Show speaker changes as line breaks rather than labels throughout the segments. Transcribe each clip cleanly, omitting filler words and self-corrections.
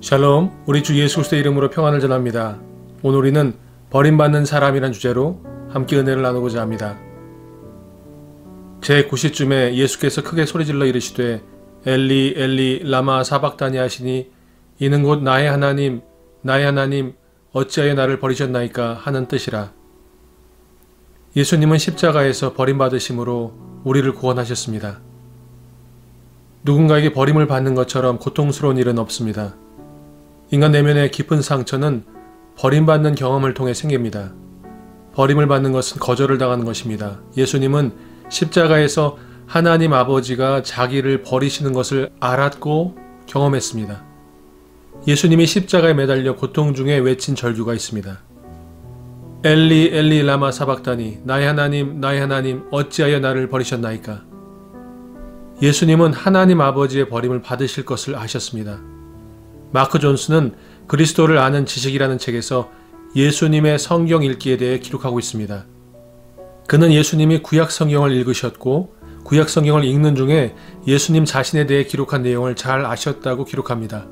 샬롬, 우리 주 예수 그리스도의 이름으로 평안을 전합니다. 오늘 우리는 버림받는 사람이란 주제로 함께 은혜를 나누고자 합니다. 제9시쯤에 예수께서 크게 소리질러 이르시되 엘리 엘리 라마 사박다니 하시니 이는 곧 나의 하나님 어찌하여 나를 버리셨나이까 하는 뜻이라. 예수님은 십자가에서 버림받으심으로 우리를 구원하셨습니다. 누군가에게 버림을 받는 것처럼 고통스러운 일은 없습니다. 인간 내면의 깊은 상처는 버림받는 경험을 통해 생깁니다. 버림을 받는 것은 거절을 당하는 것입니다. 예수님은 십자가에서 하나님 아버지가 자기를 버리시는 것을 알았고 경험했습니다. 예수님이 십자가에 매달려 고통 중에 외친 절규가 있습니다. 엘리 엘리 라마 사박다니 나의 하나님 어찌하여 나를 버리셨나이까. 예수님은 하나님 아버지의 버림을 받으실 것을 아셨습니다. 마크 존스는 그리스도를 아는 지식이라는 책에서 예수님의 성경 읽기에 대해 기록하고 있습니다. 그는 예수님이 구약 성경을 읽으셨고 구약 성경을 읽는 중에 예수님 자신에 대해 기록한 내용을 잘 아셨다고 기록합니다.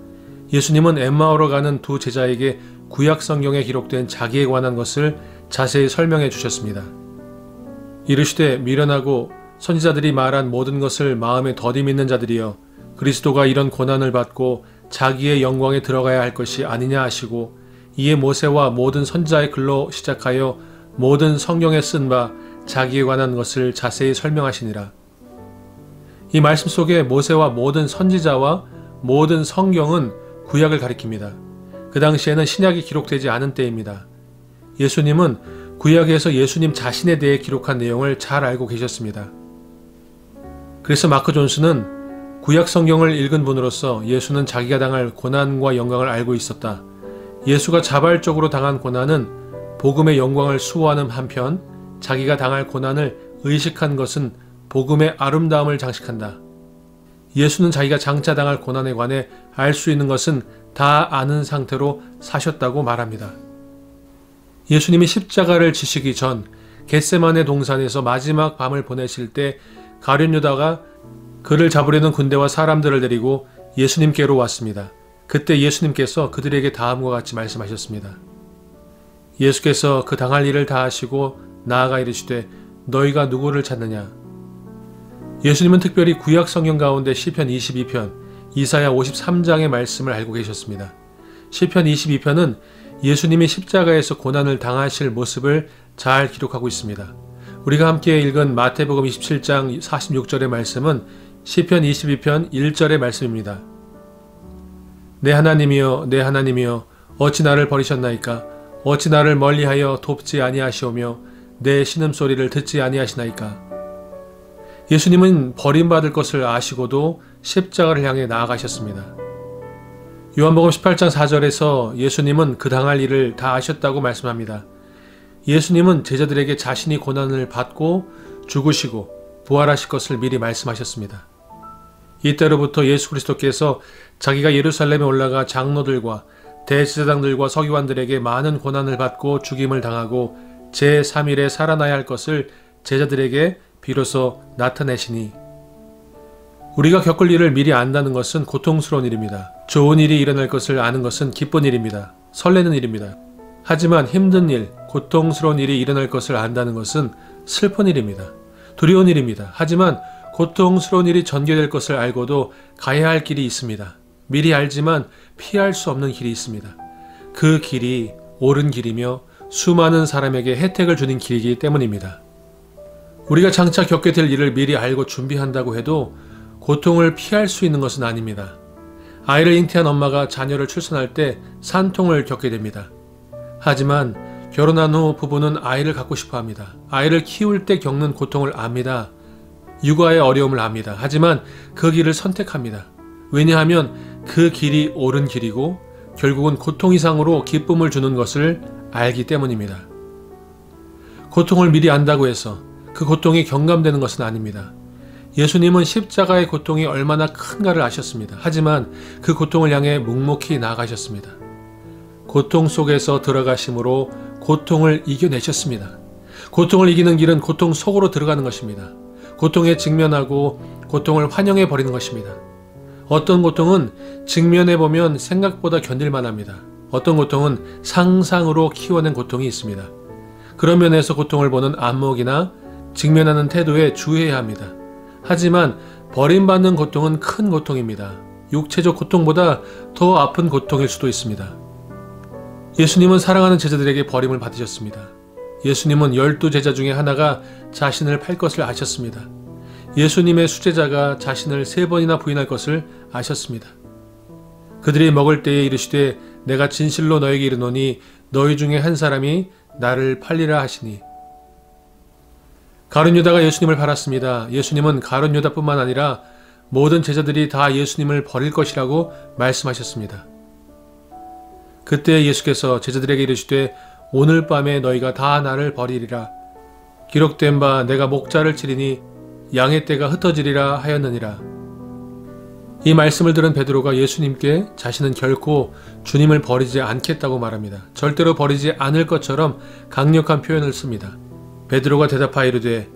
예수님은 엠마오로 가는 두 제자에게 구약 성경에 기록된 자기에 관한 것을 자세히 설명해 주셨습니다. 이르시되 미련하고 선지자들이 말한 모든 것을 마음에 더디 믿는 자들이여 그리스도가 이런 고난을 받고 자기의 영광에 들어가야 할 것이 아니냐 하시고 이에 모세와 모든 선지자의 글로 시작하여 모든 성경에 쓴 바 자기에 관한 것을 자세히 설명하시니라. 이 말씀 속에 모세와 모든 선지자와 모든 성경은 구약을 가리킵니다. 그 당시에는 신약이 기록되지 않은 때입니다. 예수님은 구약에서 예수님 자신에 대해 기록한 내용을 잘 알고 계셨습니다. 그래서 마크 존스는 구약 성경을 읽은 분으로서 예수는 자기가 당할 고난과 영광을 알고 있었다. 예수가 자발적으로 당한 고난은 복음의 영광을 수호하는 한편 자기가 당할 고난을 의식한 것은 복음의 아름다움을 장식한다. 예수는 자기가 장차 당할 고난에 관해 알 수 있는 것은 다 아는 상태로 사셨다고 말합니다. 예수님이 십자가를 지시기 전 겟세마네 동산에서 마지막 밤을 보내실 때 가룟 유다가 그를 잡으려는 군대와 사람들을 데리고 예수님께로 왔습니다. 그때 예수님께서 그들에게 다음과 같이 말씀하셨습니다. 예수께서 그 당할 일을 다 하시고 나아가 이르시되 너희가 누구를 찾느냐. 예수님은 특별히 구약 성경 가운데 시편 22편, 이사야 53장의 말씀을 알고 계셨습니다. 시편 22편은 예수님이 십자가에서 고난을 당하실 모습을 잘 기록하고 있습니다. 우리가 함께 읽은 마태복음 27장 46절의 말씀은 시편 22편 1절의 말씀입니다. 내 하나님이여 내 하나님이여 어찌 나를 버리셨나이까. 어찌 나를 멀리하여 돕지 아니하시오며 내 신음소리를 듣지 아니하시나이까. 예수님은 버림받을 것을 아시고도 십자가를 향해 나아가셨습니다. 요한복음 18장 4절에서 예수님은 그 당할 일을 다 아셨다고 말씀합니다. 예수님은 제자들에게 자신이 고난을 받고 죽으시고 부활하실 것을 미리 말씀하셨습니다. 이때로부터 예수 그리스도께서 자기가 예루살렘에 올라가 장로들과 대제사장들과 서기관들에게 많은 고난을 받고 죽임을 당하고 제3일에 살아나야 할 것을 제자들에게 비로소 나타내시니 우리가 겪을 일을 미리 안다는 것은 고통스러운 일입니다. 좋은 일이 일어날 것을 아는 것은 기쁜 일입니다. 설레는 일입니다. 하지만 힘든 일, 고통스러운 일이 일어날 것을 안다는 것은 슬픈 일입니다. 두려운 일입니다. 하지만 고통스러운 일이 전개될 것을 알고도 가야 할 길이 있습니다. 미리 알지만 피할 수 없는 길이 있습니다. 그 길이 옳은 길이며 수많은 사람에게 혜택을 주는 길이기 때문입니다. 우리가 장차 겪게 될 일을 미리 알고 준비한다고 해도 고통을 피할 수 있는 것은 아닙니다. 아이를 잉태한 엄마가 자녀를 출산할 때 산통을 겪게 됩니다. 하지만 결혼한 후 부부는 아이를 갖고 싶어 합니다. 아이를 키울 때 겪는 고통을 압니다. 육아의 어려움을 압니다. 하지만 그 길을 선택합니다. 왜냐하면 그 길이 옳은 길이고 결국은 고통 이상으로 기쁨을 주는 것을 알기 때문입니다. 고통을 미리 안다고 해서 그 고통이 경감되는 것은 아닙니다. 예수님은 십자가의 고통이 얼마나 큰가를 아셨습니다. 하지만 그 고통을 향해 묵묵히 나아가셨습니다. 고통 속에서 들어가심으로 고통을 이겨내셨습니다. 고통을 이기는 길은 고통 속으로 들어가는 것입니다. 고통에 직면하고 고통을 환영해 버리는 것입니다. 어떤 고통은 직면해 보면 생각보다 견딜만 합니다. 어떤 고통은 상상으로 키워낸 고통이 있습니다. 그런 면에서 고통을 보는 안목이나 직면하는 태도에 주의해야 합니다. 하지만 버림받는 고통은 큰 고통입니다. 육체적 고통보다 더 아픈 고통일 수도 있습니다. 예수님은 사랑하는 제자들에게 버림을 받으셨습니다. 예수님은 12제자 중에 하나가 자신을 팔 것을 아셨습니다. 예수님의 수제자가 자신을 3번이나 부인할 것을 아셨습니다. 그들이 먹을 때에 이르시되 내가 진실로 너에게 이르노니 너희 중에 한 사람이 나를 팔리라 하시니. 가룟 유다가 예수님을 팔았습니다. 예수님은 가룟 유다뿐만 아니라 모든 제자들이 다 예수님을 버릴 것이라고 말씀하셨습니다. 그때 예수께서 제자들에게 이르시되 오늘 밤에 너희가 다 나를 버리리라. 기록된 바 내가 목자를 치리니 양의 떼가 흩어지리라 하였느니라. 이 말씀을 들은 베드로가 예수님께 자신은 결코 주님을 버리지 않겠다고 말합니다. 절대로 버리지 않을 것처럼 강력한 표현을 씁니다. 베드로가 대답하여 이르되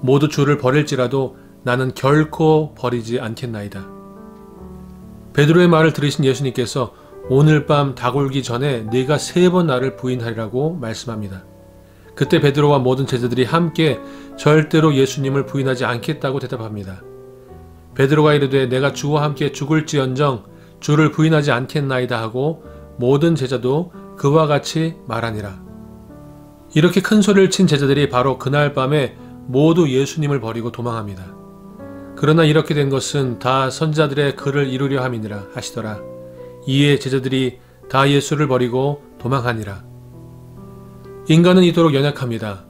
모두 주를 버릴지라도 나는 결코 버리지 않겠나이다. 베드로의 말을 들으신 예수님께서 오늘 밤 닭울기 전에 네가 3번 나를 부인하리라고 말씀합니다. 그때 베드로와 모든 제자들이 함께 절대로 예수님을 부인하지 않겠다고 대답합니다. 베드로가 이르되 내가 주와 함께 죽을지언정 주를 부인하지 않겠나이다 하고 모든 제자도 그와 같이 말하니라. 이렇게 큰 소리를 친 제자들이 바로 그날 밤에 모두 예수님을 버리고 도망합니다. 그러나 이렇게 된 것은 다 선지자들의 글을 이루려 함이니라 하시더라. 이에 제자들이 다 예수를 버리고 도망하니라. 인간은 이토록 연약합니다.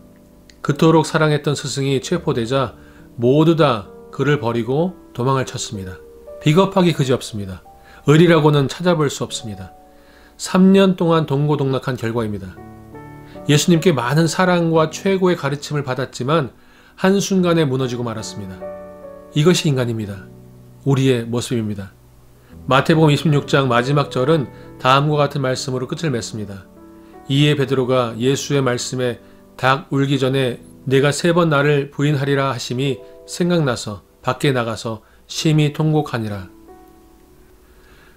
그토록 사랑했던 스승이 체포되자 모두 다 그를 버리고 도망을 쳤습니다. 비겁하기 그지없습니다. 의리라고는 찾아볼 수 없습니다. 3년 동안 동고동락한 결과입니다. 예수님께 많은 사랑과 최고의 가르침을 받았지만 한순간에 무너지고 말았습니다. 이것이 인간입니다. 우리의 모습입니다. 마태복음 26장 마지막 절은 다음과 같은 말씀으로 끝을 맺습니다. 이에 베드로가 예수의 말씀에 닭 울기 전에 내가 3번 나를 부인하리라 하심이 생각나서 밖에 나가서 심히 통곡하니라.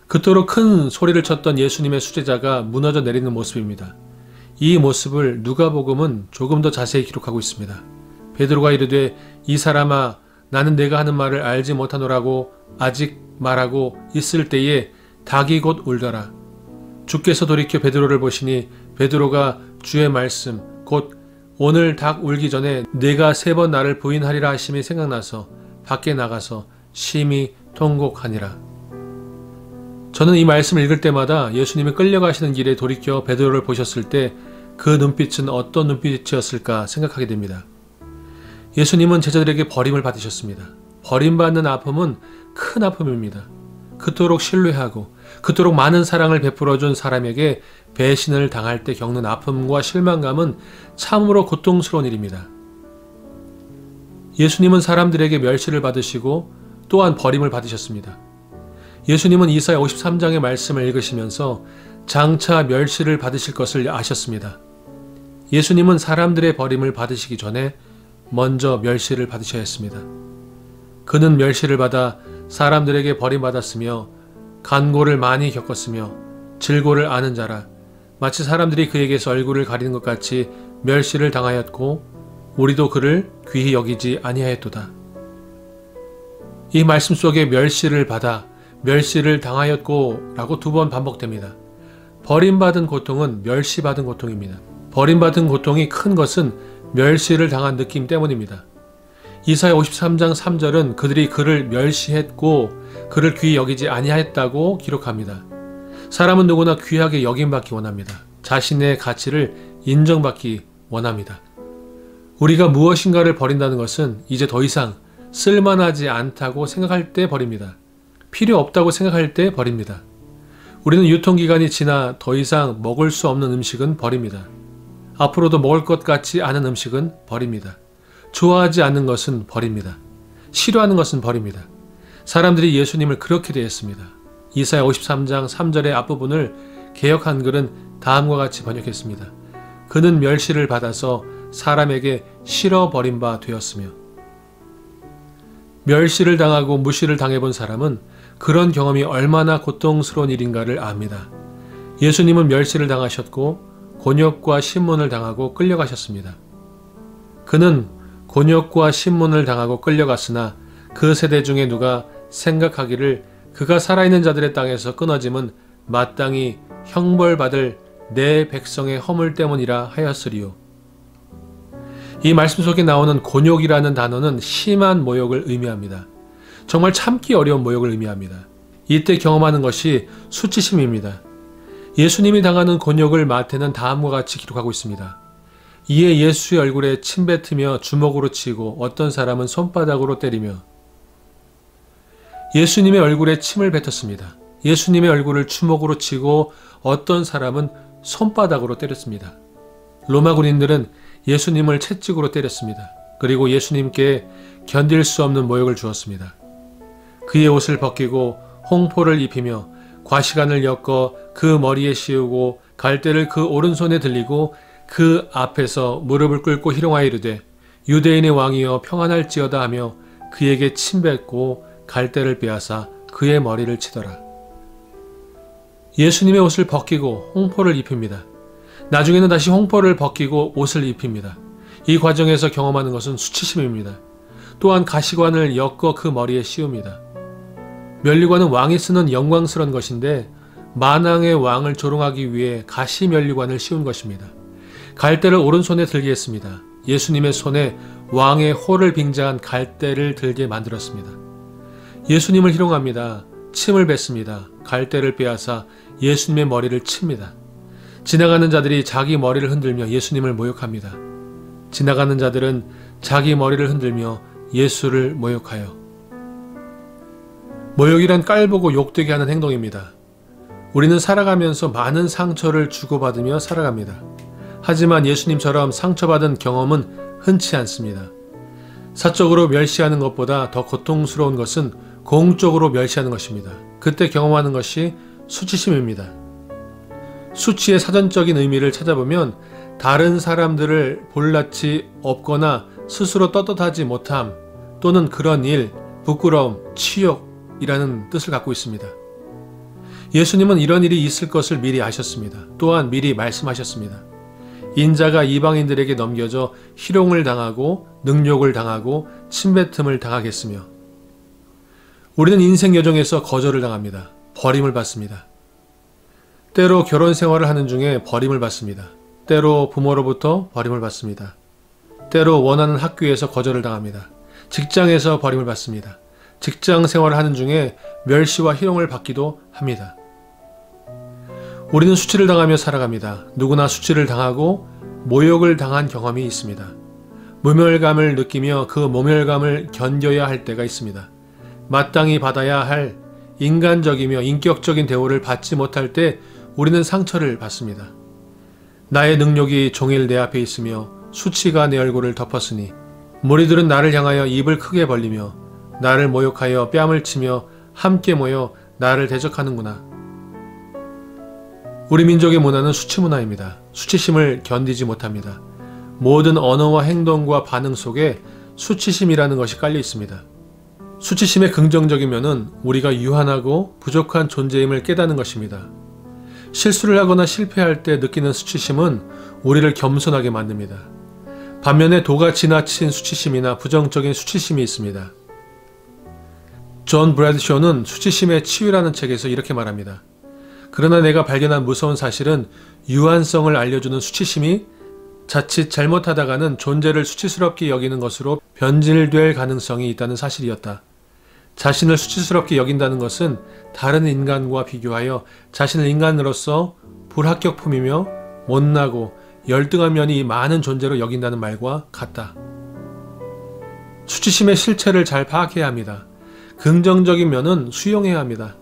그토록 큰 소리를 쳤던 예수님의 수제자가 무너져 내리는 모습입니다. 이 모습을 누가복음은 조금 더 자세히 기록하고 있습니다. 베드로가 이르되 이 사람아 나는 내가 하는 말을 알지 못하노라고 아직 말하고 있을 때에 닭이 곧 울더라. 주께서 돌이켜 베드로를 보시니 베드로가 주의 말씀 곧 오늘 닭 울기 전에 네가 3번 나를 부인하리라 하심이 생각나서 밖에 나가서 심히 통곡하니라. 저는 이 말씀을 읽을 때마다 예수님이 끌려가시는 길에 돌이켜 베드로를 보셨을 때 그 눈빛은 어떤 눈빛이었을까 생각하게 됩니다. 예수님은 제자들에게 버림을 받으셨습니다. 버림받는 아픔은 큰 아픔입니다. 그토록 신뢰하고 그토록 많은 사랑을 베풀어준 사람에게 배신을 당할 때 겪는 아픔과 실망감은 참으로 고통스러운 일입니다. 예수님은 사람들에게 멸시를 받으시고 또한 버림을 받으셨습니다. 예수님은 이사야 53장의 말씀을 읽으시면서 장차 멸시를 받으실 것을 아셨습니다. 예수님은 사람들의 버림을 받으시기 전에 먼저 멸시를 받으셔야 했습니다. 그는 멸시를 받아 사람들에게 버림받았으며 간고를 많이 겪었으며 질고를 아는 자라 마치 사람들이 그에게서 얼굴을 가리는 것 같이 멸시를 당하였고 우리도 그를 귀히 여기지 아니하였도다. 이 말씀 속에 멸시를 받아 멸시를 당하였고 라고 2번 반복됩니다. 버림받은 고통은 멸시받은 고통입니다. 버림받은 고통이 큰 것은 멸시를 당한 느낌 때문입니다. 이사야 53장 3절은 그들이 그를 멸시했고 그를 귀히 여기지 아니하였다고 기록합니다. 사람은 누구나 귀하게 여김받기 원합니다. 자신의 가치를 인정받기 원합니다. 우리가 무엇인가를 버린다는 것은 이제 더 이상 쓸만하지 않다고 생각할 때 버립니다. 필요 없다고 생각할 때 버립니다. 우리는 유통기간이 지나 더 이상 먹을 수 없는 음식은 버립니다. 앞으로도 먹을 것 같지 않은 음식은 버립니다. 좋아하지 않는 것은 버립니다. 싫어하는 것은 버립니다. 사람들이 예수님을 그렇게 대했습니다. 이사야 53장 3절의 앞부분을 개역 한글은 다음과 같이 번역했습니다. 그는 멸시를 받아서 사람에게 싫어버린 바 되었으며. 멸시를 당하고 무시를 당해본 사람은 그런 경험이 얼마나 고통스러운 일인가를 압니다. 예수님은 멸시를 당하셨고 곤욕과 신문을 당하고 끌려가셨습니다. 그는 곤욕과 신문을 당하고 끌려갔으나 그 세대 중에 누가 생각하기를 그가 살아있는 자들의 땅에서 끊어짐은 마땅히 형벌받을 내 백성의 허물 때문이라 하였으리요. 이 말씀 속에 나오는 곤욕이라는 단어는 심한 모욕을 의미합니다. 정말 참기 어려운 모욕을 의미합니다. 이때 경험하는 것이 수치심입니다. 예수님이 당하는 곤욕을 마태는 다음과 같이 기록하고 있습니다. 이에 예수의 얼굴에 침 뱉으며 주먹으로 치고 어떤 사람은 손바닥으로 때리며 예수님의 얼굴에 침을 뱉었습니다. 예수님의 얼굴을 주먹으로 치고 어떤 사람은 손바닥으로 때렸습니다. 로마 군인들은 예수님을 채찍으로 때렸습니다. 그리고 예수님께 견딜 수 없는 모욕을 주었습니다. 그의 옷을 벗기고 홍포를 입히며 과시관을 엮어 그 머리에 씌우고 갈대를 그 오른손에 들리고 그 앞에서 무릎을 꿇고 희롱하여 이르되 유대인의 왕이여 평안할지어다 하며 그에게 침뱉고 갈대를 빼앗아 그의 머리를 치더라. 예수님의 옷을 벗기고 홍포를 입힙니다. 나중에는 다시 홍포를 벗기고 옷을 입힙니다. 이 과정에서 경험하는 것은 수치심입니다. 또한 가시관을 엮어 그 머리에 씌웁니다. 면류관은 왕이 쓰는 영광스러운 것인데 만왕의 왕을 조롱하기 위해 가시 면류관을 씌운 것입니다. 갈대를 오른손에 들게 했습니다. 예수님의 손에 왕의 호를 빙자한 갈대를 들게 만들었습니다. 예수님을 희롱합니다. 침을 뱉습니다. 갈대를 빼앗아 예수님의 머리를 칩니다. 지나가는 자들이 자기 머리를 흔들며 예수님을 모욕합니다. 지나가는 자들은 자기 머리를 흔들며 예수를 모욕하여 모욕이란 깔보고 욕되게 하는 행동입니다. 우리는 살아가면서 많은 상처를 주고받으며 살아갑니다. 하지만 예수님처럼 상처받은 경험은 흔치 않습니다. 사적으로 멸시하는 것보다 더 고통스러운 것은 공적으로 멸시하는 것입니다. 그때 경험하는 것이 수치심입니다. 수치의 사전적인 의미를 찾아보면 다른 사람들을 볼낯이 없거나 스스로 떳떳하지 못함 또는 그런 일, 부끄러움, 치욕이라는 뜻을 갖고 있습니다. 예수님은 이런 일이 있을 것을 미리 아셨습니다. 또한 미리 말씀하셨습니다. 인자가 이방인들에게 넘겨져 희롱을 당하고 능욕을 당하고 침뱉음을 당하겠으며 우리는 인생 여정에서 거절을 당합니다. 버림을 받습니다. 때로 결혼 생활을 하는 중에 버림을 받습니다. 때로 부모로부터 버림을 받습니다. 때로 원하는 학교에서 거절을 당합니다. 직장에서 버림을 받습니다. 직장 생활을 하는 중에 멸시와 희롱을 받기도 합니다. 우리는 수치를 당하며 살아갑니다. 누구나 수치를 당하고 모욕을 당한 경험이 있습니다. 모멸감을 느끼며 그 모멸감을 견뎌야 할 때가 있습니다. 마땅히 받아야 할 인간적이며 인격적인 대우를 받지 못할 때 우리는 상처를 받습니다. 나의 능력이 종일 내 앞에 있으며 수치가 내 얼굴을 덮었으니 무리들은 나를 향하여 입을 크게 벌리며 나를 모욕하여 뺨을 치며 함께 모여 나를 대적하는구나. 우리 민족의 문화는 수치 문화입니다. 수치심을 견디지 못합니다. 모든 언어와 행동과 반응 속에 수치심이라는 것이 깔려 있습니다. 수치심의 긍정적인 면은 우리가 유한하고 부족한 존재임을 깨닫는 것입니다. 실수를 하거나 실패할 때 느끼는 수치심은 우리를 겸손하게 만듭니다. 반면에 도가 지나친 수치심이나 부정적인 수치심이 있습니다. 존 브래드쇼는 수치심의 치유라는 책에서 이렇게 말합니다. 그러나 내가 발견한 무서운 사실은 유한성을 알려주는 수치심이 자칫 잘못하다가는 존재를 수치스럽게 여기는 것으로 변질될 가능성이 있다는 사실이었다. 자신을 수치스럽게 여긴다는 것은 다른 인간과 비교하여 자신을 인간으로서 불합격품이며 못나고 열등한 면이 많은 존재로 여긴다는 말과 같다. 수치심의 실체를 잘 파악해야 합니다. 긍정적인 면은 수용해야 합니다.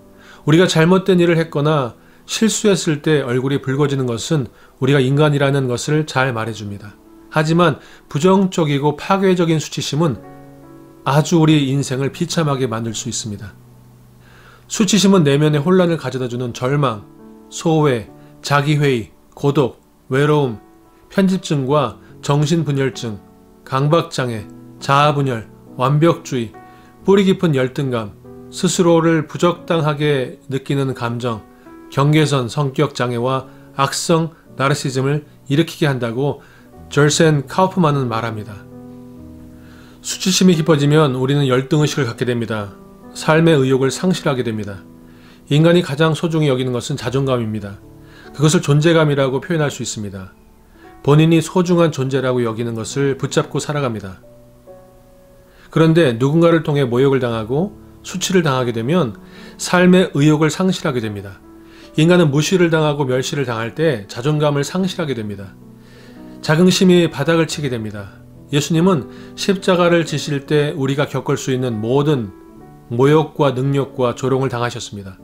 우리가 잘못된 일을 했거나 실수했을 때 얼굴이 붉어지는 것은 우리가 인간이라는 것을 잘 말해줍니다. 하지만 부정적이고 파괴적인 수치심은 아주 우리 인생을 비참하게 만들 수 있습니다. 수치심은 내면의 혼란을 가져다주는 절망, 소외, 자기회의, 고독, 외로움, 편집증과 정신분열증, 강박장애, 자아분열, 완벽주의, 뿌리 깊은 열등감, 스스로를 부적당하게 느끼는 감정, 경계선 성격 장애와 악성 나르시즘을 일으키게 한다고 절센 카우프만은 말합니다. 수치심이 깊어지면 우리는 열등의식을 갖게 됩니다. 삶의 의욕을 상실하게 됩니다. 인간이 가장 소중히 여기는 것은 자존감입니다. 그것을 존재감이라고 표현할 수 있습니다. 본인이 소중한 존재라고 여기는 것을 붙잡고 살아갑니다. 그런데 누군가를 통해 모욕을 당하고 수치를 당하게 되면 삶의 의욕을 상실하게 됩니다. 인간은 무시를 당하고 멸시를 당할 때 자존감을 상실하게 됩니다. 자긍심이 바닥을 치게 됩니다. 예수님은 십자가를 지실 때 우리가 겪을 수 있는 모든 모욕과 능욕과 조롱을 당하셨습니다.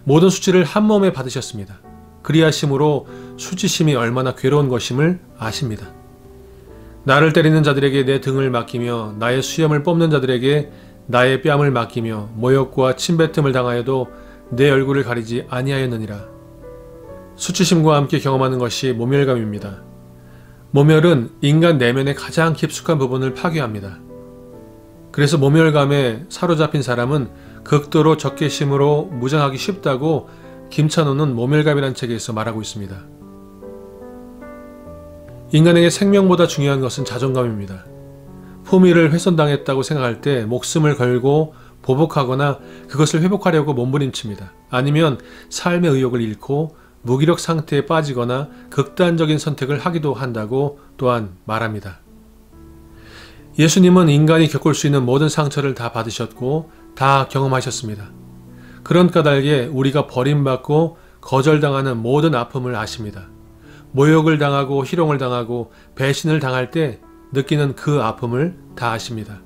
모든 수치를 한 몸에 받으셨습니다. 그리하심으로 수치심이 얼마나 괴로운 것임을 아십니다. 나를 때리는 자들에게 내 등을 맡기며 나의 수염을 뽑는 자들에게 나의 뺨을 맡기며 모욕과 침뱉음을 당하여도 내 얼굴을 가리지 아니하였느니라. 수치심과 함께 경험하는 것이 모멸감입니다. 모멸은 인간 내면의 가장 깊숙한 부분을 파괴합니다. 그래서 모멸감에 사로잡힌 사람은 극도로 적개심으로 무장하기 쉽다고 김찬호는 모멸감이라는 책에서 말하고 있습니다. 인간에게 생명보다 중요한 것은 자존감입니다. 품위를 훼손당했다고 생각할 때 목숨을 걸고 보복하거나 그것을 회복하려고 몸부림칩니다. 아니면 삶의 의욕을 잃고 무기력 상태에 빠지거나 극단적인 선택을 하기도 한다고 또한 말합니다. 예수님은 인간이 겪을 수 있는 모든 상처를 다 받으셨고 다 경험하셨습니다. 그런 까닭에 우리가 버림받고 거절당하는 모든 아픔을 아십니다. 모욕을 당하고 희롱을 당하고 배신을 당할 때 느끼는 그 아픔을 다 아십니다.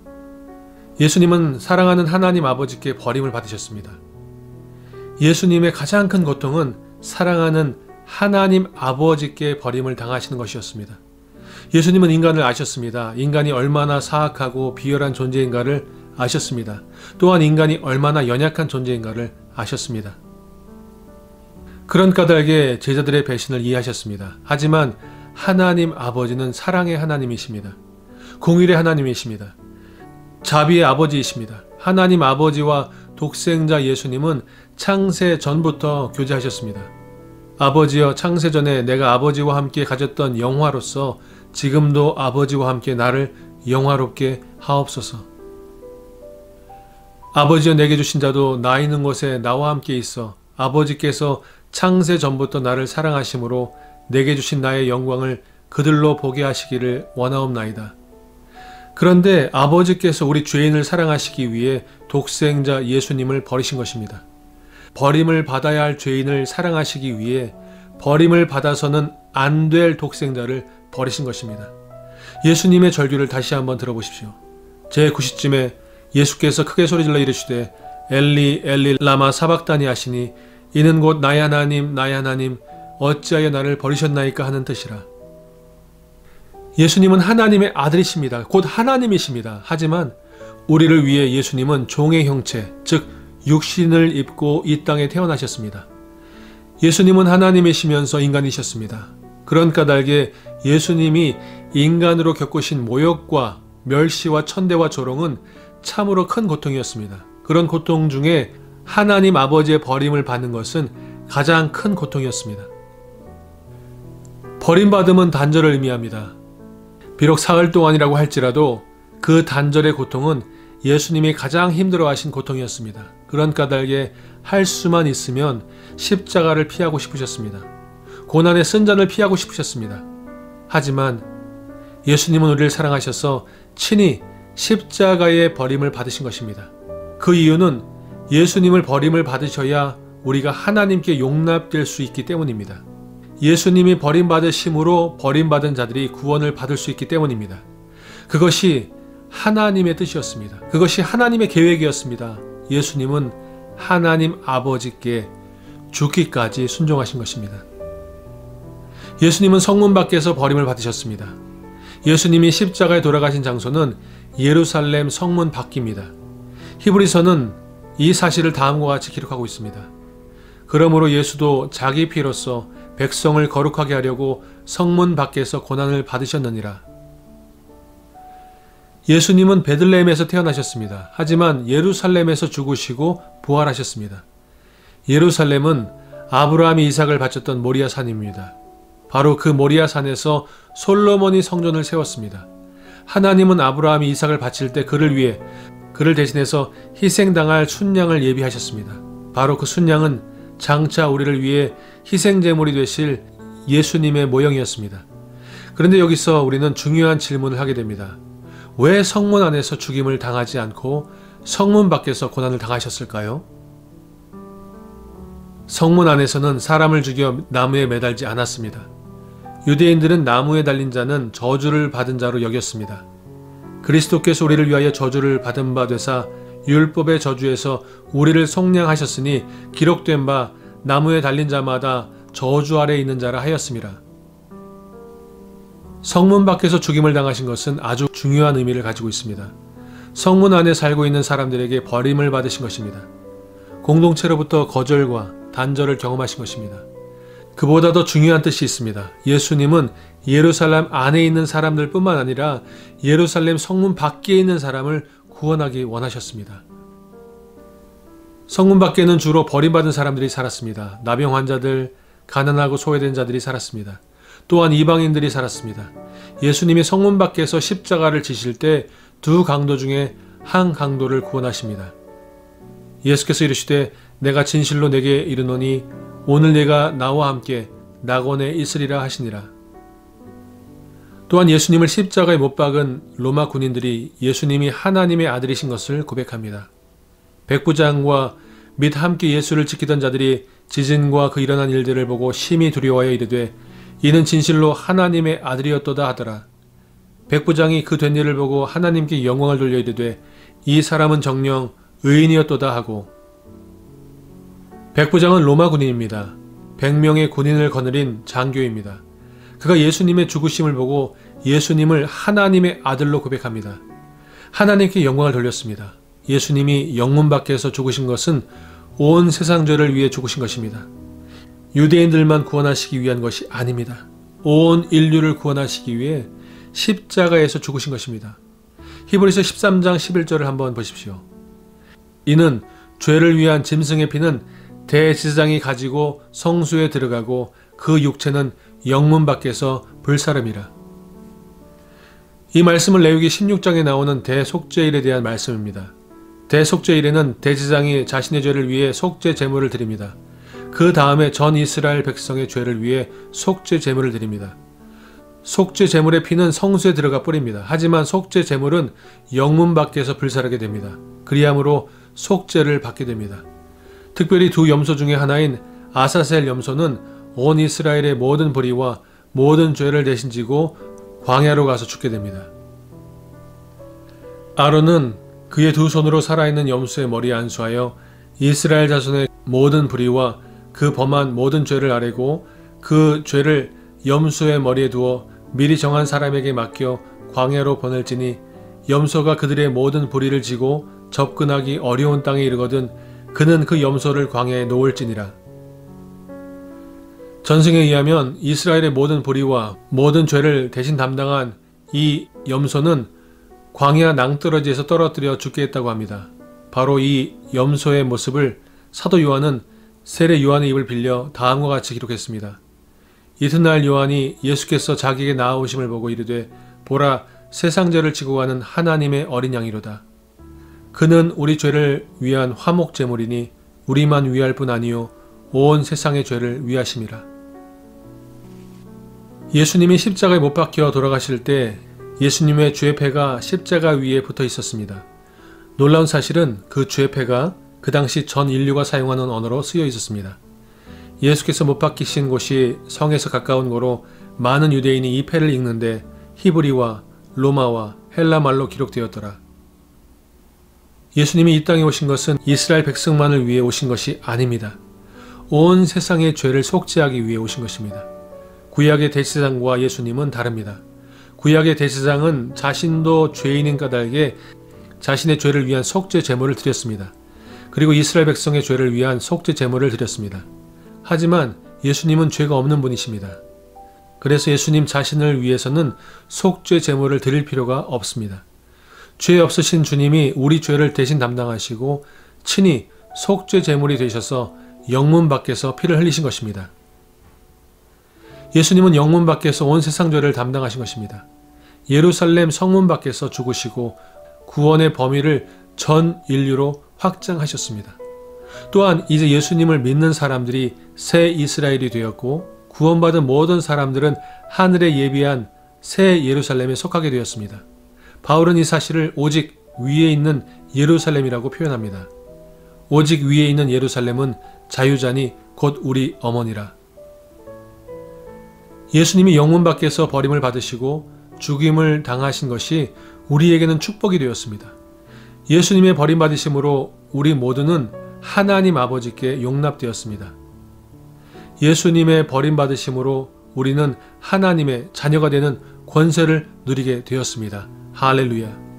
예수님은 사랑하는 하나님 아버지께 버림을 받으셨습니다. 예수님의 가장 큰 고통은 사랑하는 하나님 아버지께 버림을 당하시는 것이었습니다. 예수님은 인간을 아셨습니다. 인간이 얼마나 사악하고 비열한 존재인가를 아셨습니다. 또한 인간이 얼마나 연약한 존재인가를 아셨습니다. 그런 까닭에 제자들의 배신을 이해하셨습니다. 하지만 하나님 아버지는 사랑의 하나님이십니다. 공의의 하나님이십니다. 자비의 아버지이십니다. 하나님 아버지와 독생자 예수님은 창세 전부터 교제하셨습니다. 아버지여, 창세 전에 내가 아버지와 함께 가졌던 영화로서 지금도 아버지와 함께 나를 영화롭게 하옵소서. 아버지여, 내게 주신 자도 나 있는 곳에 나와 함께 있어 아버지께서 창세 전부터 나를 사랑하심으로 내게 주신 나의 영광을 그들로 보게 하시기를 원하옵나이다. 그런데 아버지께서 우리 죄인을 사랑하시기 위해 독생자 예수님을 버리신 것입니다. 버림을 받아야 할 죄인을 사랑하시기 위해 버림을 받아서는 안 될 독생자를 버리신 것입니다. 예수님의 절규를 다시 한번 들어보십시오. 제9시쯤에 예수께서 크게 소리질러 이르시되 엘리 엘리 라마 사박다니 하시니 이는 곧 나의 하나님 나의 하나님 어찌하여 나를 버리셨나이까 하는 뜻이라. 예수님은 하나님의 아들이십니다. 곧 하나님이십니다. 하지만 우리를 위해 예수님은 종의 형체, 즉 육신을 입고 이 땅에 태어나셨습니다. 예수님은 하나님이시면서 인간이셨습니다. 그런 까닭에 예수님이 인간으로 겪으신 모욕과 멸시와 천대와 조롱은 참으로 큰 고통이었습니다. 그런 고통 중에 하나님 아버지의 버림을 받는 것은 가장 큰 고통이었습니다. 버림받음은 단절을 의미합니다. 비록 사흘 동안이라고 할지라도 그 단절의 고통은 예수님이 가장 힘들어하신 고통이었습니다. 그런 까닭에 할 수만 있으면 십자가를 피하고 싶으셨습니다. 고난의 쓴잔을 피하고 싶으셨습니다. 하지만 예수님은 우리를 사랑하셔서 친히 십자가의 버림을 받으신 것입니다. 그 이유는 예수님을 버림을 받으셔야 우리가 하나님께 용납될 수 있기 때문입니다. 예수님이 버림받으심으로 버림받은 자들이 구원을 받을 수 있기 때문입니다. 그것이 하나님의 뜻이었습니다. 그것이 하나님의 계획이었습니다. 예수님은 하나님 아버지께 죽기까지 순종하신 것입니다. 예수님은 성문 밖에서 버림을 받으셨습니다. 예수님이 십자가에 돌아가신 장소는 예루살렘 성문 밖입니다. 히브리서는 이 사실을 다음과 같이 기록하고 있습니다. 그러므로 예수도 자기 피로써 백성을 거룩하게 하려고 성문 밖에서 고난을 받으셨느니라. 예수님은 베들레헴에서 태어나셨습니다. 하지만 예루살렘에서 죽으시고 부활하셨습니다. 예루살렘은 아브라함이 이삭을 바쳤던 모리아 산입니다. 바로 그 모리아 산에서 솔로몬이 성전을 세웠습니다. 하나님은 아브라함이 이삭을 바칠 때 그를 대신해서 희생당할 순양을 예비하셨습니다. 바로 그 순양은 장차 우리를 위해 희생제물이 되실 예수님의 모형이었습니다. 그런데 여기서 우리는 중요한 질문을 하게 됩니다. 왜 성문 안에서 죽임을 당하지 않고 성문 밖에서 고난을 당하셨을까요? 성문 안에서는 사람을 죽여 나무에 매달지 않았습니다. 유대인들은 나무에 달린 자는 저주를 받은 자로 여겼습니다. 그리스도께서 우리를 위하여 저주를 받은 바 되사 율법의 저주에서 우리를 속량하셨으니 기록된 바 나무에 달린 자마다 저주 아래 있는 자라 하였습니다. 성문 밖에서 죽임을 당하신 것은 아주 중요한 의미를 가지고 있습니다. 성문 안에 살고 있는 사람들에게 버림을 받으신 것입니다. 공동체로부터 거절과 단절을 경험하신 것입니다. 그보다 더 중요한 뜻이 있습니다. 예수님은 예루살렘 안에 있는 사람들 뿐만 아니라 예루살렘 성문 밖에 있는 사람을 구원하기 원하셨습니다. 성문 밖에는 주로 버림받은 사람들이 살았습니다. 나병 환자들, 가난하고 소외된 자들이 살았습니다. 또한 이방인들이 살았습니다. 예수님이 성문 밖에서 십자가를 지실 때 두 강도 중에 한 강도를 구원하십니다. 예수께서 이르시되 내가 진실로 내게 이르노니 오늘 내가 나와 함께 낙원에 있으리라 하시니라. 또한 예수님을 십자가에 못 박은 로마 군인들이 예수님이 하나님의 아들이신 것을 고백합니다. 백부장과 및 함께 예수를 지키던 자들이 지진과 그 일어난 일들을 보고 심히 두려워하여 이르되 이는 진실로 하나님의 아들이었도다 하더라. 백부장이 그 된 일을 보고 하나님께 영광을 돌려 이르되 이 사람은 정녕 의인이었도다 하고. 백부장은 로마 군인입니다. 100명의 군인을 거느린 장교입니다. 그가 예수님의 죽으심을 보고 예수님을 하나님의 아들로 고백합니다. 하나님께 영광을 돌렸습니다. 예수님이 영문 밖에서 죽으신 것은 온 세상 죄를 위해 죽으신 것입니다. 유대인들만 구원하시기 위한 것이 아닙니다. 온 인류를 구원하시기 위해 십자가에서 죽으신 것입니다. 히브리서 13장 11절을 한번 보십시오. 이는 죄를 위한 짐승의 피는 대제사장이 가지고 성소에 들어가고 그 육체는 영문 밖에서 불사름이라. 이 말씀은 레위기 16장에 나오는 대속죄일에 대한 말씀입니다. 대속죄일에는 대제사장이 자신의 죄를 위해 속죄 제물을 드립니다. 그 다음에 전 이스라엘 백성의 죄를 위해 속죄 제물을 드립니다. 속죄 제물의 피는 성소에 들어가 뿌립니다. 하지만 속죄 제물은 영문 밖에서 불사르게 됩니다. 그리함으로 속죄를 받게 됩니다. 특별히 두 염소 중에 하나인 아사셀 염소는 온 이스라엘의 모든 불의와 모든 죄를 대신 지고 광야로 가서 죽게 됩니다. 아론은 그의 두 손으로 살아있는 염소의 머리에 안수하여 이스라엘 자손의 모든 불의와 그 범한 모든 죄를 아뢰고 그 죄를 염소의 머리에 두어 미리 정한 사람에게 맡겨 광야로 보낼지니 염소가 그들의 모든 불의를 지고 접근하기 어려운 땅에 이르거든 그는 그 염소를 광야에 놓을지니라. 전승에 의하면 이스라엘의 모든 불의와 모든 죄를 대신 담당한 이 염소는 광야 낭떠러지에서 떨어뜨려 죽게 했다고 합니다. 바로 이 염소의 모습을 사도 요한은 세례 요한의 입을 빌려 다음과 같이 기록했습니다. 이튿날 요한이 예수께서 자기에게 나아오심을 보고 이르되 보라 세상 죄를 지고 가는 하나님의 어린 양이로다. 그는 우리 죄를 위한 화목 제물이니 우리만 위할 뿐 아니요 온 세상의 죄를 위하심이라. 예수님이 십자가에 못 박혀 돌아가실 때 예수님의 죄패가 십자가 위에 붙어 있었습니다. 놀라운 사실은 그 죄패가 그 당시 전 인류가 사용하는 언어로 쓰여 있었습니다. 예수께서 못 박히신 곳이 성에서 가까운 거로 많은 유대인이 이 패를 읽는데 히브리와 로마와 헬라 말로 기록되었더라. 예수님이 이 땅에 오신 것은 이스라엘 백성만을 위해 오신 것이 아닙니다. 온 세상의 죄를 속죄하기 위해 오신 것입니다. 구약의 대제사장과 예수님은 다릅니다. 구약의 대제사장은 자신도 죄인인 까닭에 자신의 죄를 위한 속죄 제물을 드렸습니다. 그리고 이스라엘 백성의 죄를 위한 속죄 제물을 드렸습니다. 하지만 예수님은 죄가 없는 분이십니다. 그래서 예수님 자신을 위해서는 속죄 제물을 드릴 필요가 없습니다. 죄 없으신 주님이 우리 죄를 대신 담당하시고 친히 속죄 제물이 되셔서 영문 밖에서 피를 흘리신 것입니다. 예수님은 영문 밖에서 온 세상 죄를 담당하신 것입니다. 예루살렘 성문 밖에서 죽으시고 구원의 범위를 전 인류로 확장하셨습니다. 또한 이제 예수님을 믿는 사람들이 새 이스라엘이 되었고 구원받은 모든 사람들은 하늘에 예비한 새 예루살렘에 속하게 되었습니다. 바울은 이 사실을 오직 위에 있는 예루살렘이라고 표현합니다. 오직 위에 있는 예루살렘은 자유자니 곧 우리 어머니라. 예수님이 영문 밖에서 버림을 받으시고 죽임을 당하신 것이 우리에게는 축복이 되었습니다. 예수님의 버림받으심으로 우리 모두는 하나님 아버지께 용납되었습니다. 예수님의 버림받으심으로 우리는 하나님의 자녀가 되는 권세를 누리게 되었습니다. 할렐루야.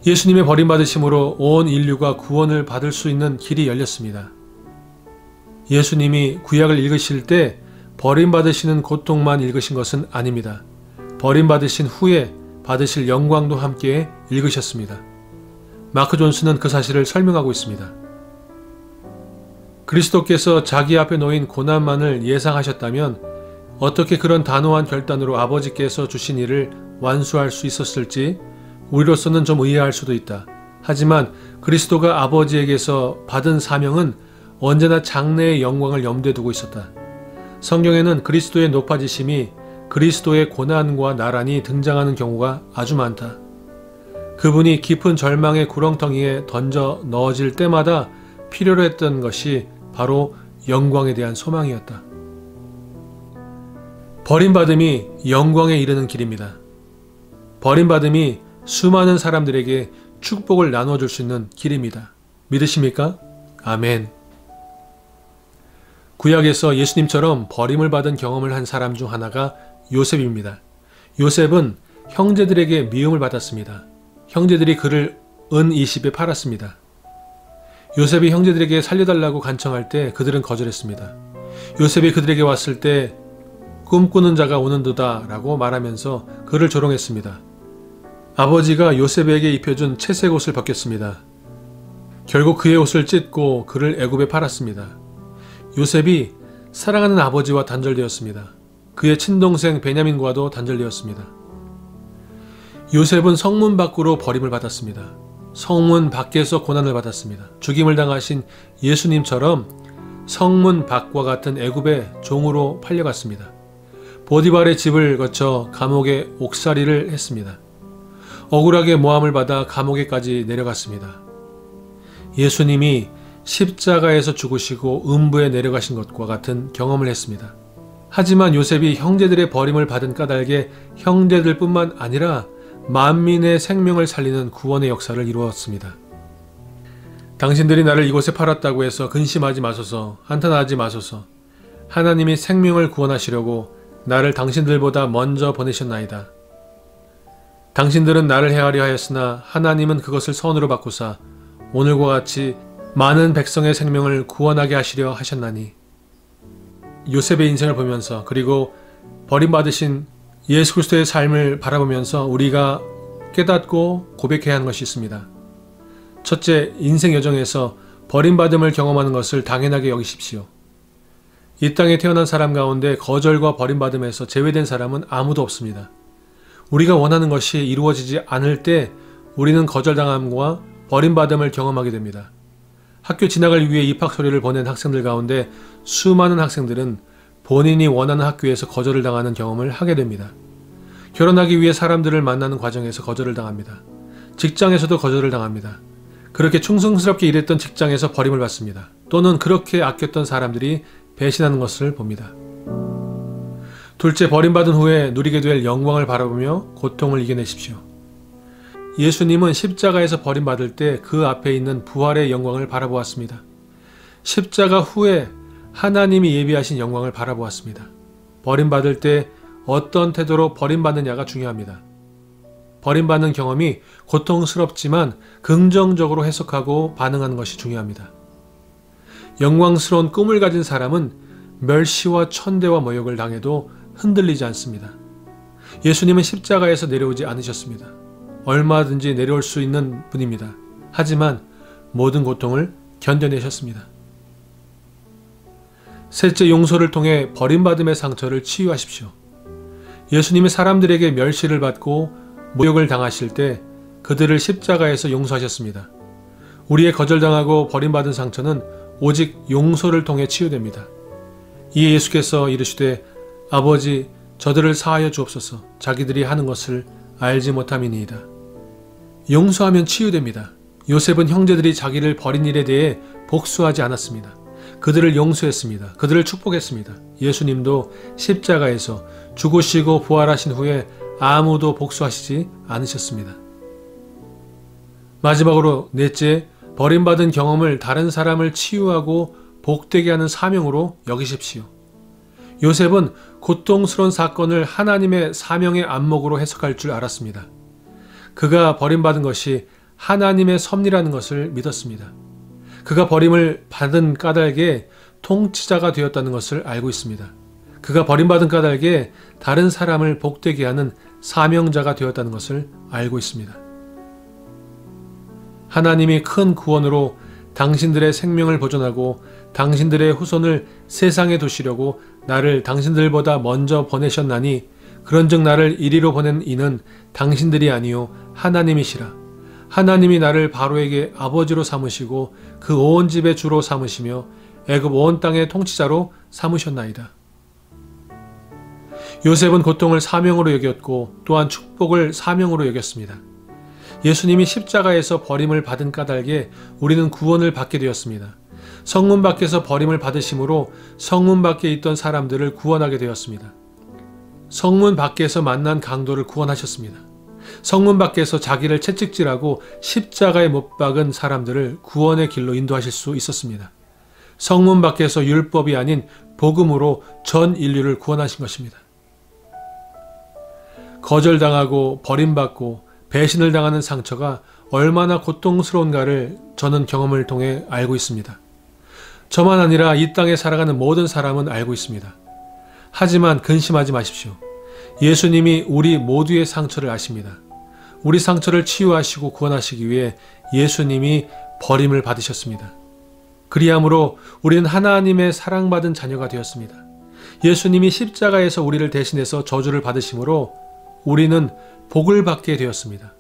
예수님의 버림받으심으로 온 인류가 구원을 받을 수 있는 길이 열렸습니다. 예수님이 구약을 읽으실 때 버림받으시는 고통만 읽으신 것은 아닙니다. 버림받으신 후에 받으실 영광도 함께 읽으셨습니다. 마크 존스는 그 사실을 설명하고 있습니다. 그리스도께서 자기 앞에 놓인 고난만을 예상하셨다면 어떻게 그런 단호한 결단으로 아버지께서 주신 일을 완수할 수 있었을지 우리로서는 좀 의아할 수도 있다. 하지만 그리스도가 아버지에게서 받은 사명은 언제나 장래의 영광을 염두에 두고 있었다. 성경에는 그리스도의 높아지심이 그리스도의 고난과 나란히 등장하는 경우가 아주 많다. 그분이 깊은 절망의 구렁텅이에 던져 넣어질 때마다 필요로 했던 것이 바로 영광에 대한 소망이었다. 버림받음이 영광에 이르는 길입니다. 버림받음이 수많은 사람들에게 축복을 나눠줄 수 있는 길입니다. 믿으십니까? 아멘. 구약에서 예수님처럼 버림을 받은 경험을 한 사람 중 하나가 요셉입니다. 요셉은 형제들에게 미움을 받았습니다. 형제들이 그를 은 20에 팔았습니다. 요셉이 형제들에게 살려달라고 간청할 때 그들은 거절했습니다. 요셉이 그들에게 왔을 때 꿈꾸는 자가 오는도다 라고 말하면서 그를 조롱했습니다. 아버지가 요셉에게 입혀준 채색 옷을 벗겼습니다. 결국 그의 옷을 찢고 그를 애굽에 팔았습니다. 요셉이 사랑하는 아버지와 단절되었습니다. 그의 친동생 베냐민과도 단절되었습니다. 요셉은 성문 밖으로 버림을 받았습니다. 성문 밖에서 고난을 받았습니다. 죽임을 당하신 예수님처럼 성문 밖과 같은 애굽의 종으로 팔려갔습니다. 보디발의 집을 거쳐 감옥에 옥살이를 했습니다. 억울하게 모함을 받아 감옥에까지 내려갔습니다. 예수님이 십자가에서 죽으시고 음부에 내려가신 것과 같은 경험을 했습니다. 하지만 요셉이 형제들의 버림을 받은 까닭에 형제들뿐만 아니라 만민의 생명을 살리는 구원의 역사를 이루었습니다. 당신들이 나를 이곳에 팔았다고 해서 근심하지 마소서, 한탄하지 마소서. 하나님이 생명을 구원하시려고 나를 당신들보다 먼저 보내셨나이다. 당신들은 나를 해하려 하였으나 하나님은 그것을 선으로 바꾸사 오늘과 같이 많은 백성의 생명을 구원하게 하시려 하셨나니. 요셉의 인생을 보면서 그리고 버림받으신 예수 그리스도의 삶을 바라보면서 우리가 깨닫고 고백해야 하는 것이 있습니다. 첫째, 인생 여정에서 버림받음을 경험하는 것을 당연하게 여기십시오. 이 땅에 태어난 사람 가운데 거절과 버림받음에서 제외된 사람은 아무도 없습니다. 우리가 원하는 것이 이루어지지 않을 때 우리는 거절당함과 버림받음을 경험하게 됩니다. 학교 진학을 위해 입학서류를 보낸 학생들 가운데 수많은 학생들은 본인이 원하는 학교에서 거절을 당하는 경험을 하게 됩니다. 결혼하기 위해 사람들을 만나는 과정에서 거절을 당합니다. 직장에서도 거절을 당합니다. 그렇게 충성스럽게 일했던 직장에서 버림을 받습니다. 또는 그렇게 아꼈던 사람들이 배신하는 것을 봅니다. 둘째, 버림받은 후에 누리게 될 영광을 바라보며 고통을 이겨내십시오. 예수님은 십자가에서 버림받을 때 그 앞에 있는 부활의 영광을 바라보았습니다. 십자가 후에 하나님이 예비하신 영광을 바라보았습니다. 버림받을 때 어떤 태도로 버림받느냐가 중요합니다. 버림받는 경험이 고통스럽지만 긍정적으로 해석하고 반응하는 것이 중요합니다. 영광스러운 꿈을 가진 사람은 멸시와 천대와 모욕을 당해도 흔들리지 않습니다. 예수님은 십자가에서 내려오지 않으셨습니다. 얼마든지 내려올 수 있는 분입니다. 하지만 모든 고통을 견뎌내셨습니다. 셋째, 용서를 통해 버림받음의 상처를 치유하십시오. 예수님이 사람들에게 멸시를 받고 모욕을 당하실 때 그들을 십자가에서 용서하셨습니다. 우리의 거절당하고 버림받은 상처는 오직 용서를 통해 치유됩니다. 이에 예수께서 이르시되 아버지 저들을 사하여 주옵소서 자기들이 하는 것을 알지 못함이니이다. 용서하면 치유됩니다. 요셉은 형제들이 자기를 버린 일에 대해 복수하지 않았습니다. 그들을 용서했습니다. 그들을 축복했습니다. 예수님도 십자가에서 죽으시고 부활하신 후에 아무도 복수하시지 않으셨습니다. 마지막으로 넷째, 버림받은 경험을 다른 사람을 치유하고 복되게 하는 사명으로 여기십시오. 요셉은 고통스러운 사건을 하나님의 사명의 안목으로 해석할 줄 알았습니다. 그가 버림받은 것이 하나님의 섭리라는 것을 믿었습니다. 그가 버림을 받은 까닭에 통치자가 되었다는 것을 알고 있습니다. 그가 버림받은 까닭에 다른 사람을 복되게 하는 사명자가 되었다는 것을 알고 있습니다. 하나님이 큰 구원으로 당신들의 생명을 보존하고 당신들의 후손을 세상에 두시려고 나를 당신들보다 먼저 보내셨나니 그런즉 나를 이리로 보낸 이는 당신들이 아니요 하나님이시라. 하나님이 나를 바로에게 아버지로 삼으시고 그 온 집의 주로 삼으시며 애굽 온 땅의 통치자로 삼으셨나이다. 요셉은 고통을 사명으로 여겼고 또한 축복을 사명으로 여겼습니다. 예수님이 십자가에서 버림을 받은 까닭에 우리는 구원을 받게 되었습니다. 성문 밖에서 버림을 받으심으로 성문 밖에 있던 사람들을 구원하게 되었습니다. 성문 밖에서 만난 강도를 구원하셨습니다. 성문 밖에서 자기를 채찍질하고 십자가에 못 박은 사람들을 구원의 길로 인도하실 수 있었습니다. 성문 밖에서 율법이 아닌 복음으로 전 인류를 구원하신 것입니다. 거절당하고 버림받고 배신을 당하는 상처가 얼마나 고통스러운가를 저는 경험을 통해 알고 있습니다. 저만 아니라 이 땅에 살아가는 모든 사람은 알고 있습니다. 하지만 근심하지 마십시오. 예수님이 우리 모두의 상처를 아십니다. 우리 상처를 치유하시고 구원하시기 위해 예수님이 버림을 받으셨습니다. 그리함으로 우리는 하나님의 사랑받은 자녀가 되었습니다. 예수님이 십자가에서 우리를 대신해서 저주를 받으심으로 우리는 복을 받게 되었습니다.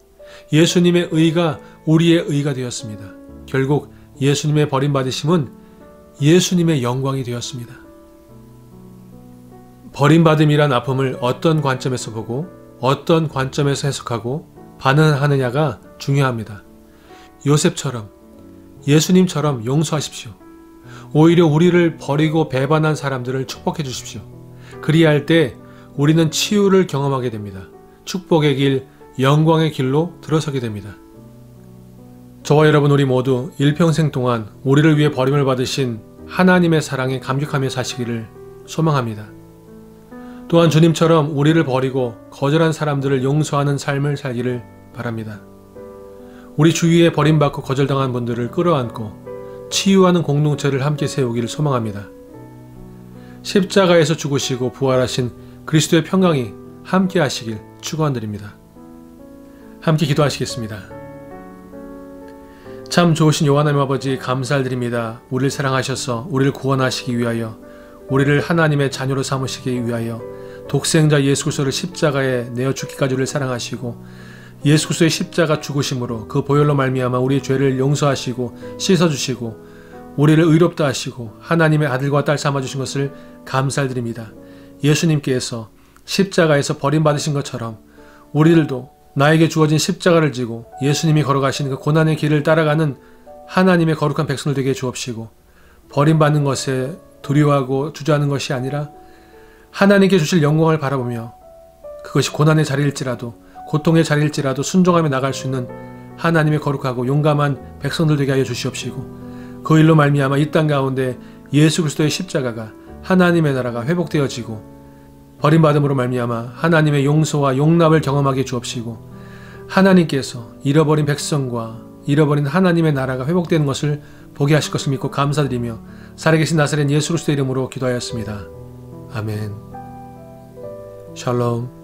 예수님의 의가 우리의 의가 되었습니다. 결국 예수님의 버림받으심은 예수님의 영광이 되었습니다. 버림받음이란 아픔을 어떤 관점에서 보고 어떤 관점에서 해석하고 반응하느냐가 중요합니다. 요셉처럼 예수님처럼 용서하십시오. 오히려 우리를 버리고 배반한 사람들을 축복해 주십시오. 그리할 때 우리는 치유를 경험하게 됩니다. 축복의 길, 영광의 길로 들어서게 됩니다. 저와 여러분 우리 모두 일평생 동안 우리를 위해 버림을 받으신 하나님의 사랑에 감격하며 사시기를 소망합니다. 또한 주님처럼 우리를 버리고 거절한 사람들을 용서하는 삶을 살기를 바랍니다. 우리 주위에 버림받고 거절당한 분들을 끌어안고 치유하는 공동체를 함께 세우기를 소망합니다. 십자가에서 죽으시고 부활하신 그리스도의 평강이 함께 하시길 축원드립니다. 함께 기도하시겠습니다. 참 좋으신 여호와님 아버지 감사드립니다. 우리를 사랑하셔서 우리를 구원하시기 위하여 우리를 하나님의 자녀로 삼으시기 위하여 독생자 예수 그리스도를 십자가에 내어 죽기까지 우리를 사랑하시고 예수 그리스도의 십자가 죽으심으로 그 보혈로 말미암아 우리의 죄를 용서하시고 씻어주시고 우리를 의롭다 하시고 하나님의 아들과 딸 삼아주신 것을 감사드립니다. 예수님께서 십자가에서 버림받으신 것처럼 우리들도 나에게 주어진 십자가를 지고 예수님이 걸어가시는 그 고난의 길을 따라가는 하나님의 거룩한 백성들 되게 주옵시고 버림받는 것에 두려워하고 주저하는 것이 아니라 하나님께 주실 영광을 바라보며 그것이 고난의 자리일지라도 고통의 자리일지라도 순종하며 나갈 수 있는 하나님의 거룩하고 용감한 백성들 되게 하여 주시옵시고 그 일로 말미암아 이 땅 가운데 예수 그리스도의 십자가가 하나님의 나라가 회복되어지고 버림받음으로 말미암아 하나님의 용서와 용납을 경험하게 주옵시고 하나님께서 잃어버린 백성과 잃어버린 하나님의 나라가 회복되는 것을 보게 하실 것을 믿고 감사드리며 살아계신 나사렛 예수 그리스도의 이름으로 기도하였습니다. 아멘. 샬롬.